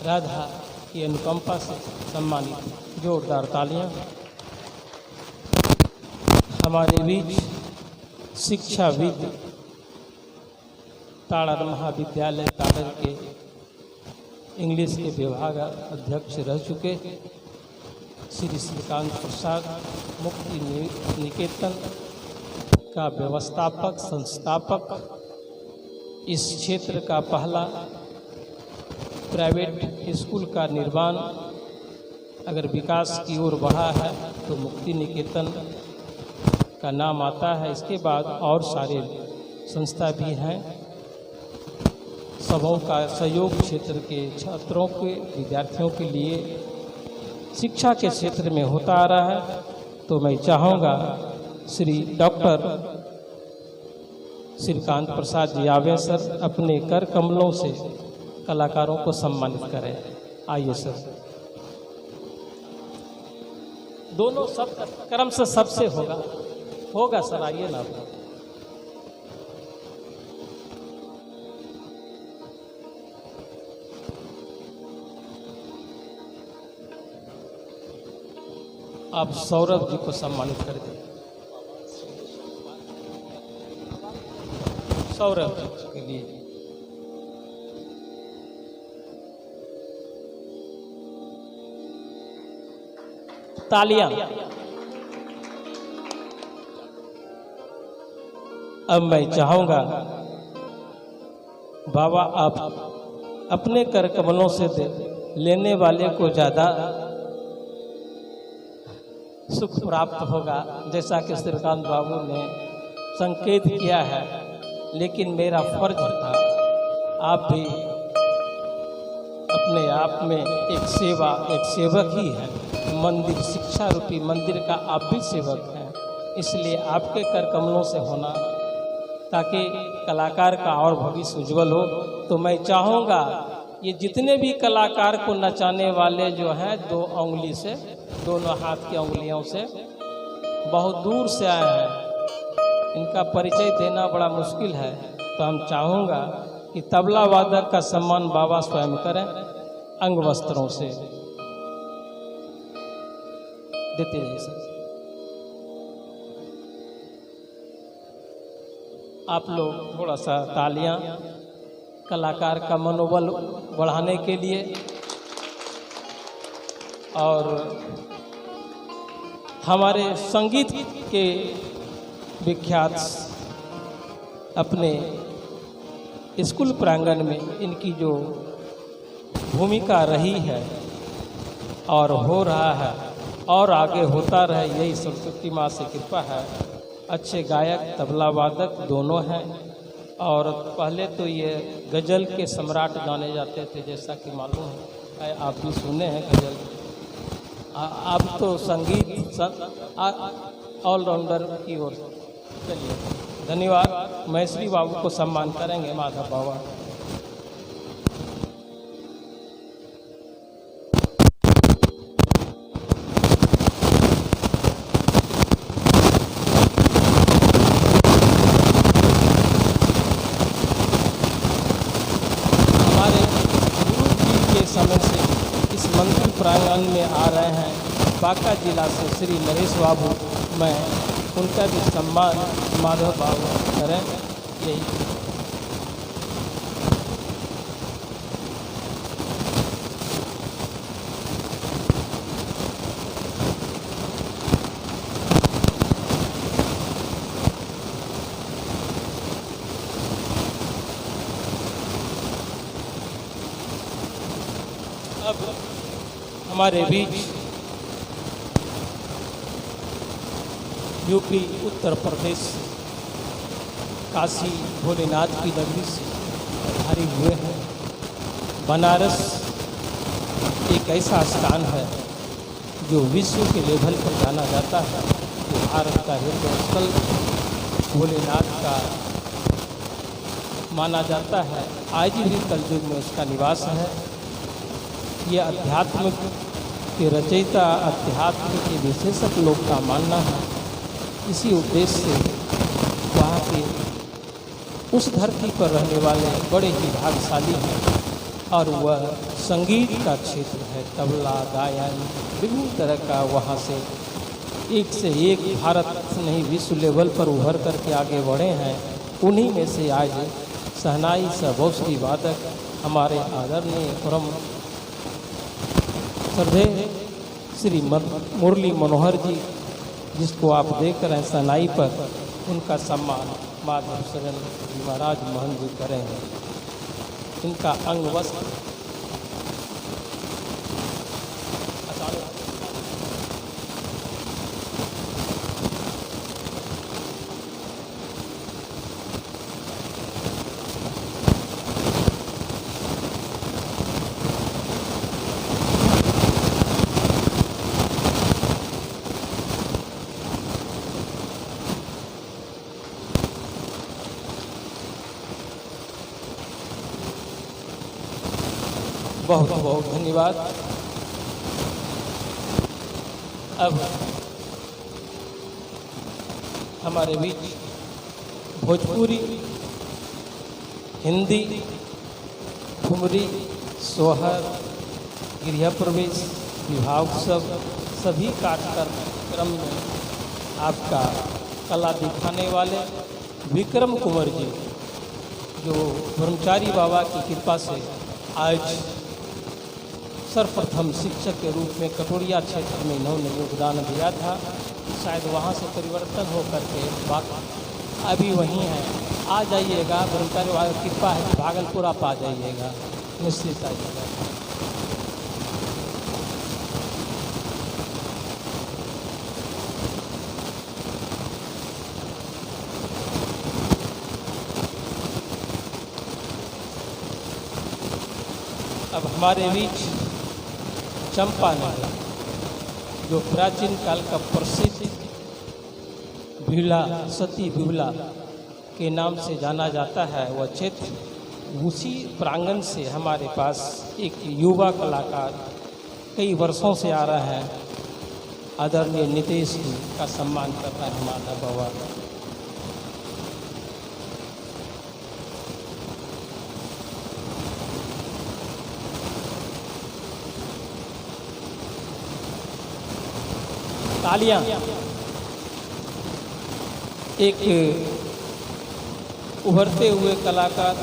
राधा की अनुकंपा से सम्मानित। जोरदार तालियां। हमारे बीच शिक्षाविद ताड़र महाविद्यालय ताड़र के इंग्लिश के विभाग अध्यक्ष रह चुके श्री श्रीकांत प्रसाद, मुक्ति निकेतन का व्यवस्थापक संस्थापक, इस क्षेत्र का पहला प्राइवेट स्कूल का निर्माण अगर विकास की ओर बढ़ा है तो मुक्ति निकेतन का नाम आता है। इसके बाद और सारे संस्था भी हैं। सबों का सहयोग क्षेत्र के छात्रों के विद्यार्थियों के लिए शिक्षा के क्षेत्र में होता आ रहा है। तो मैं चाहूँगा श्री डॉक्टर श्रीकांत प्रसाद जी आवे सर, अपने कर कमलों से कलाकारों को सम्मानित करें। आइए सर। दोनों सब क्रम से सबसे होगा सर, आइए ना। आप सौरभ जी को सम्मानित कर दें। सौरभ जी के लिए तालियां। अब मैं चाहूंगा बाबा आप अपने कर कमलों से लेने वाले को ज़्यादा सुख प्राप्त होगा, जैसा कि श्रीकांत बाबू ने संकेत किया है। लेकिन मेरा फर्ज था, आप भी अपने आप में एक सेवक ही है। मंदिर, शिक्षा रूपी मंदिर का आप भी सेवक हैं। इसलिए आपके कर कमलों से होना, ताकि कलाकार का और भविष्य उज्जवल हो। तो मैं चाहूँगा ये जितने भी कलाकार को नचाने वाले जो हैं, दो उंगली से, दोनों हाथ की उंगलियों से बहुत दूर से आए हैं, इनका परिचय देना बड़ा मुश्किल है। तो हम चाहूँगा कि तबला वादक का सम्मान बाबा स्वयं करें, अंग वस्त्रों से देते रहिए सर। आप लोग थोड़ा सा तालियां कलाकार का मनोबल बढ़ाने के लिए। और हमारे संगीत के विख्यात अपने स्कूल प्रांगण में इनकी जो भूमिका रही है और हो रहा है और आगे होता रहे, यही सरस्वती माँ से कृपा है। अच्छे गायक, तबला वादक दोनों हैं। और पहले तो ये गज़ल के सम्राट जाने जाते थे, जैसा कि मालूम है, आप भी सुने हैं गज़ल। अब तो संगीत ऑलराउंडर की ओर। चलिए, धन्यवाद। मैश्री बाबू को सम्मान करेंगे, माधव बाबा। हमारे गुरु जी के समय से इस मंदिर प्रांगण में आ रहे हैं बांका जिला से श्री नरेश बाबू। मैं उनका भी सम्मान माधव बाबू करें। यही अब हमारे बीच यूपी, उत्तर प्रदेश, काशी भोलेनाथ की नगरी से पधारे हुए हैं। बनारस एक ऐसा स्थान है जो विश्व के लेवल पर जाना जाता है। जो भारत का हृदय स्थल भोलेनाथ का माना जाता है। आज भी कलयुग में उसका निवास है। ये अध्यात्म के रचयिता, अध्यात्म के विशेषज्ञ लोग का मानना है। इसी उद्देश्य से वहाँ के उस धरती पर रहने वाले बड़े ही भाग्यशाली हैं। और वह संगीत का क्षेत्र है। तबला गायन विभिन्न तरह का वहाँ से एक भारत नहीं विश्व लेवल पर उभर करके आगे बढ़े हैं। उन्हीं में से आज शहनाई सभोसरी वादक हमारे आदरणीय परम श्रद्धेय श्री मुरली मनोहर जी, जिसको आप देख रहे हैं शहनाई पर, उनका सम्मान माधव शरण जी महाराज महंत जी करेंगे। इनका अंग वस्त्र बहुत बहुत धन्यवाद। अब हमारे बीच भोजपुरी, हिंदी, ठुमरी, सोहर, गृह प्रवेश, विवाह उत्सव सभी कार्यक्रम में आपका कला दिखाने वाले विक्रम कुंवर जी, जो ब्रह्मचारी बाबा की कृपा से आज सर्वप्रथम शिक्षक के रूप में कटोरिया क्षेत्र में इन्होंने योगदान दिया था। शायद वहाँ से परिवर्तन हो करके अभी वहीं है। आ जाइएगा, ब्रह्मचारी बाबा की कृपा है, भागलपुर आप आ जाइएगा, निश्चित आइएगा। अब हमारे बीच चंपानेर, जो प्राचीन काल का प्रसिद्ध बिहुला, सती बिहुला के नाम से जाना जाता है, वह क्षेत्र, उसी प्रांगण से हमारे पास एक युवा कलाकार कई वर्षों से आ रहा है, आदरणीय नितेश जी का सम्मान कर रहा है माधव बाबा। तालियां। एक उभरते हुए कलाकार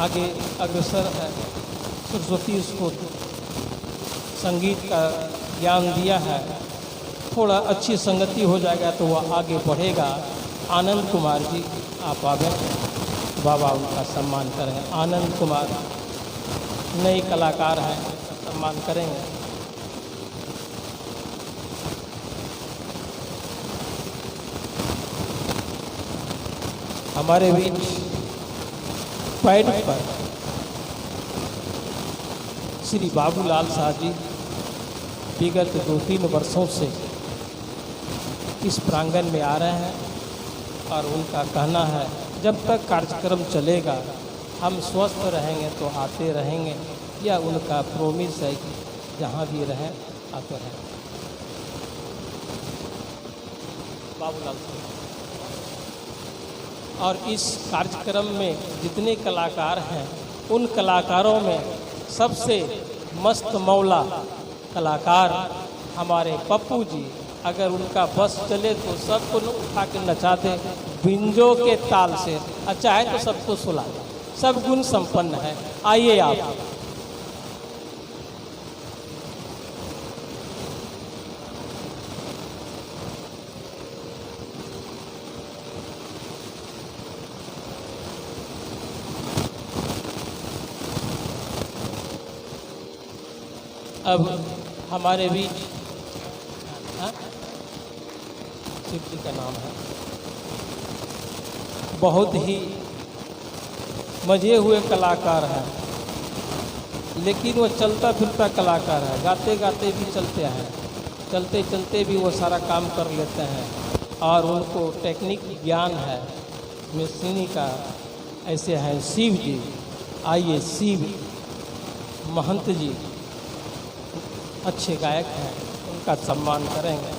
आगे अग्रसर है। सरस्वती उसको संगीत का ज्ञान दिया है। थोड़ा अच्छी संगति हो जाएगा तो वह आगे बढ़ेगा। आनंद कुमार जी, आप आगे, बाबा उनका सम्मान करें। आनंद कुमार नए कलाकार हैं, सम्मान करेंगे। हमारे बीच पैड पर श्री बाबूलाल शाह जी विगत 2-3 वर्षों से इस प्रांगण में आ रहे हैं और उनका कहना है जब तक कार्यक्रम चलेगा हम स्वस्थ रहेंगे तो आते रहेंगे, या उनका प्रोमिस है कि जहाँ भी रहें आते रहें। बाबूलाल शाह। और इस कार्यक्रम में जितने कलाकार हैं उन कलाकारों में सबसे मस्त मौला कलाकार हमारे पप्पू जी, अगर उनका बस चले तो सबको उठा के नचा दे बिंजो के ताल से, अच्छा है तो सबको सुला, सब गुण संपन्न है। आइए आप। अब हमारे बीच शिव जी का नाम है, बहुत ही मजे हुए कलाकार हैं, लेकिन वो चलता फिरता कलाकार है। गाते गाते भी चलते हैं, चलते चलते भी वो सारा काम कर लेते हैं और उनको टेक्निक ज्ञान है मिस्त्री का। ऐसे हैं शिव जी। आइए, शिव महंत जी अच्छे गायक हैं, उनका सम्मान करेंगे।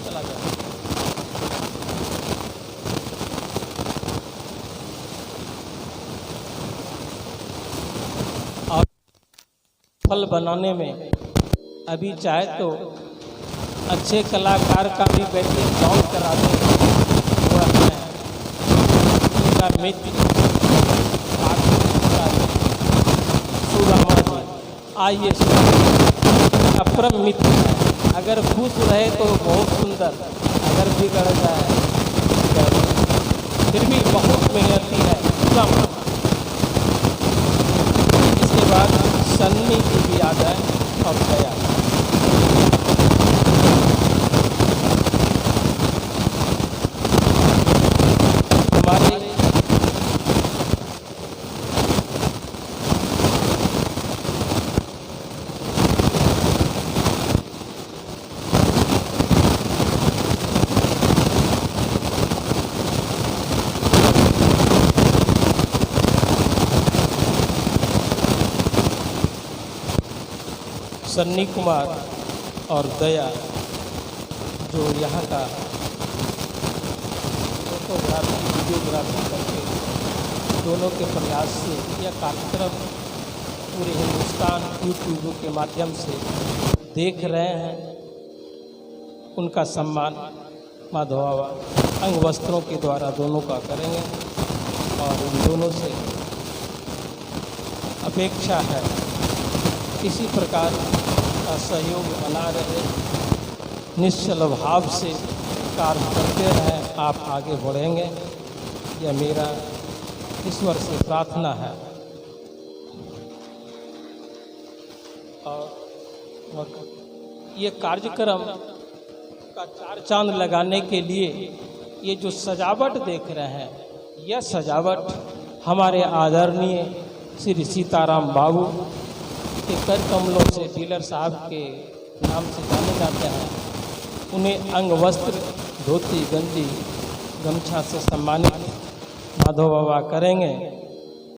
चला जाए। सफल बनाने में अभी चाहे तो अच्छे कलाकार का भी बैकग्राउंड करा दें। वह है उनका मित्र सुदामा जी। आइए अपरम मित्र है। अगर खुश रहे तो बहुत सुंदर, अगर बिगड़ जाए फिर भी बहुत मेहनती है सुदामा। इसके बाद सन्नी की भी आ जाए और दया। हमारे सन्नी कुमार और दया जो यहाँ का फोटोग्राफी वीडियोग्राफी करके दोनों के प्रयास से यह कार्यक्रम पूरे हिंदुस्तान यूट्यूब के माध्यम से देख रहे हैं। उनका सम्मान माधव बाबा अंग वस्त्रों के द्वारा दोनों का करेंगे और इन दोनों से अपेक्षा है इसी प्रकार का सहयोग बना रहे, निश्चल भाव से कार्य करते रहें। आप आगे बढ़ेंगे, यह मेरा ईश्वर से प्रार्थना है। और ये कार्यक्रम का चार चांद लगाने के लिए ये जो सजावट देख रहे हैं, यह सजावट हमारे आदरणीय श्री सीताराम बाबू के कर कमलों से डीलर साहब के नाम से जाने जाते हैं। उन्हें अंग वस्त्र, धोती, गंजी, गमछा से सम्मानित माधव बाबा करेंगे।